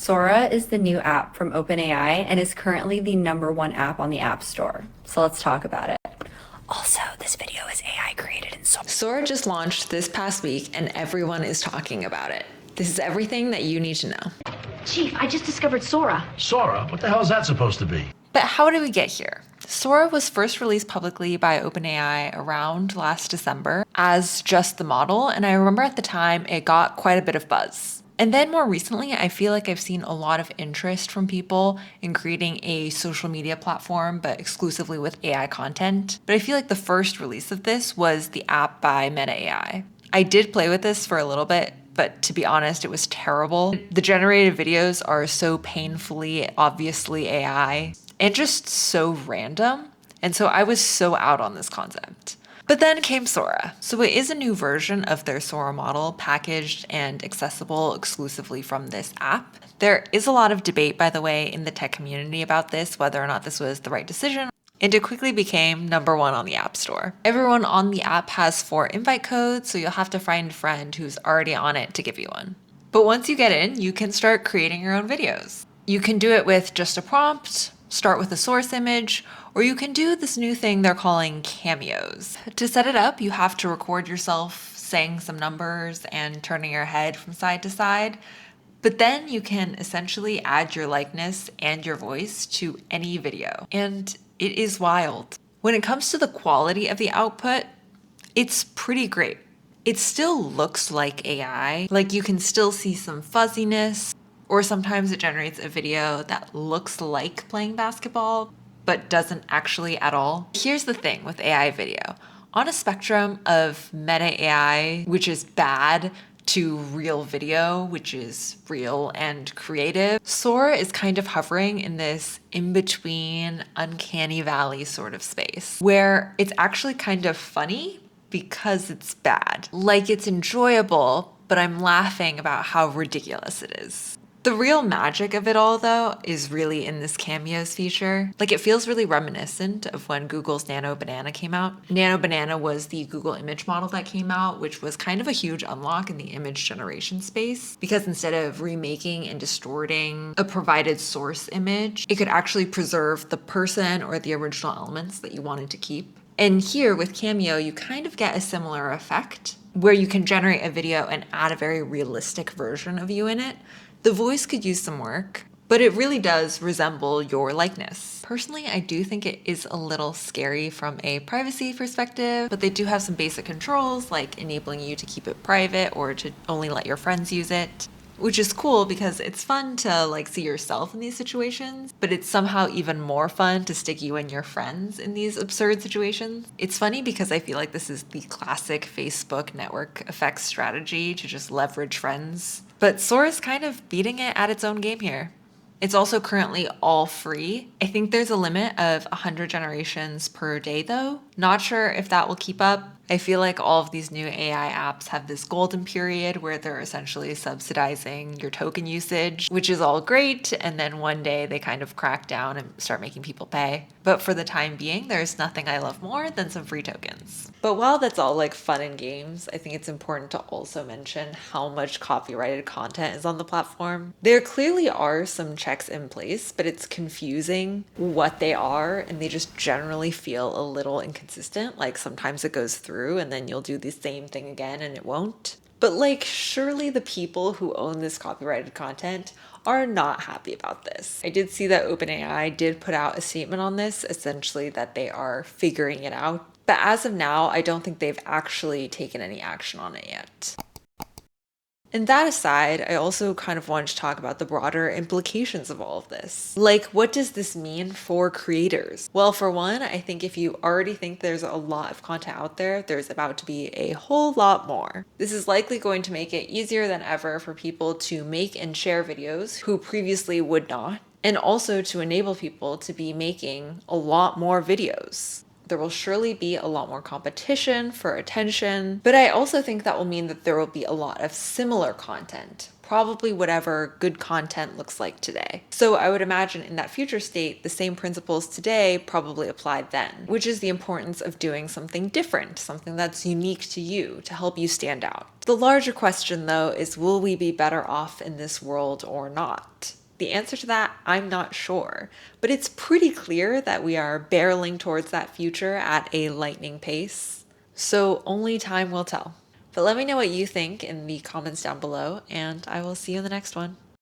Sora is the new app from OpenAI and is currently the #1 app on the App Store. So let's talk about it. Also, this video is AI created in Sora. Sora just launched this past week and everyone is talking about it. This is everything that you need to know. Chief, I just discovered Sora. Sora? What the hell is that supposed to be? But how did we get here? Sora was first released publicly by OpenAI around last December as just the model, and I remember at the time it got quite a bit of buzz. And then more recently, I feel like I've seen a lot of interest from people in creating a social media platform, but exclusively with AI content. But I feel like the first release of this was the app by Meta AI. I did play with this for a little bit, but to be honest, it was terrible. The generated videos are so painfully, obviously AI, and just so random. And so I was so out on this concept. But then came Sora. So it is a new version of their Sora model, packaged and accessible exclusively from this app. There is a lot of debate, by the way, in the tech community about this, whether or not this was the right decision, and it quickly became #1 on the App Store. Everyone on the app has 4 invite codes, so you'll have to find a friend who's already on it to give you one. But once you get in, you can start creating your own videos. You can do it with just a prompt, start with a source image, or you can do this new thing they're calling cameos. To set it up, you have to record yourself saying some numbers and turning your head from side to side. But then you can essentially add your likeness and your voice to any video. And it is wild. When it comes to the quality of the output, it's pretty great. It still looks like AI. Like you can still see some fuzziness, or sometimes it generates a video that looks like playing basketball, but doesn't actually at all. Here's the thing with AI video. On a spectrum of meta AI, which is bad, to real video, which is real and creative, Sora is kind of hovering in this in-between uncanny valley sort of space, where it's actually kind of funny because it's bad. Like it's enjoyable, but I'm laughing about how ridiculous it is. The real magic of it all, though, is really in this cameos feature. Like it feels really reminiscent of when Google's Nano Banana came out. Nano Banana was the Google image model that came out, which was kind of a huge unlock in the image generation space, because instead of remaking and distorting a provided source image, it could actually preserve the person or the original elements that you wanted to keep. And here with Cameo, you kind of get a similar effect where you can generate a video and add a very realistic version of you in it. The voice could use some work, but it really does resemble your likeness. Personally, I do think it is a little scary from a privacy perspective, but they do have some basic controls like enabling you to keep it private or to only let your friends use it, which is cool because it's fun to like see yourself in these situations, but it's somehow even more fun to stick you and your friends in these absurd situations. It's funny because I feel like this is the classic Facebook network effects strategy to just leverage friends. But Sora's kind of beating it at its own game here. It's also currently all free. I think there's a limit of 100 generations per day though. Not sure if that will keep up. I feel like all of these new AI apps have this golden period where they're essentially subsidizing your token usage, which is all great. And then one day they kind of crack down and start making people pay. But for the time being, there's nothing I love more than some free tokens. But while that's all like fun and games, I think it's important to also mention how much copyrighted content is on the platform. There clearly are some checks in place, but it's confusing what they are, and they just generally feel a little inconsistent. Like sometimes it goes through and then you'll do the same thing again and it won't. But like surely the people who own this copyrighted content are not happy about this. I did see that OpenAI did put out a statement on this, essentially that they are figuring it out. But as of now, I don't think they've actually taken any action on it yet. And that aside, I also kind of wanted to talk about the broader implications of all of this. Like, what does this mean for creators? Well, for one, I think if you already think there's a lot of content out there, there's about to be a whole lot more. This is likely going to make it easier than ever for people to make and share videos who previously would not, and also to enable people to be making a lot more videos. There will surely be a lot more competition for attention, but I also think that will mean that there will be a lot of similar content, probably whatever good content looks like today. So I would imagine in that future state, the same principles today probably applied then, which is the importance of doing something different, something that's unique to you to help you stand out. The larger question though is, will we be better off in this world or not? The answer to that, I'm not sure, but it's pretty clear that we are barreling towards that future at a lightning pace. So only time will tell. But let me know what you think in the comments down below, and I will see you in the next one.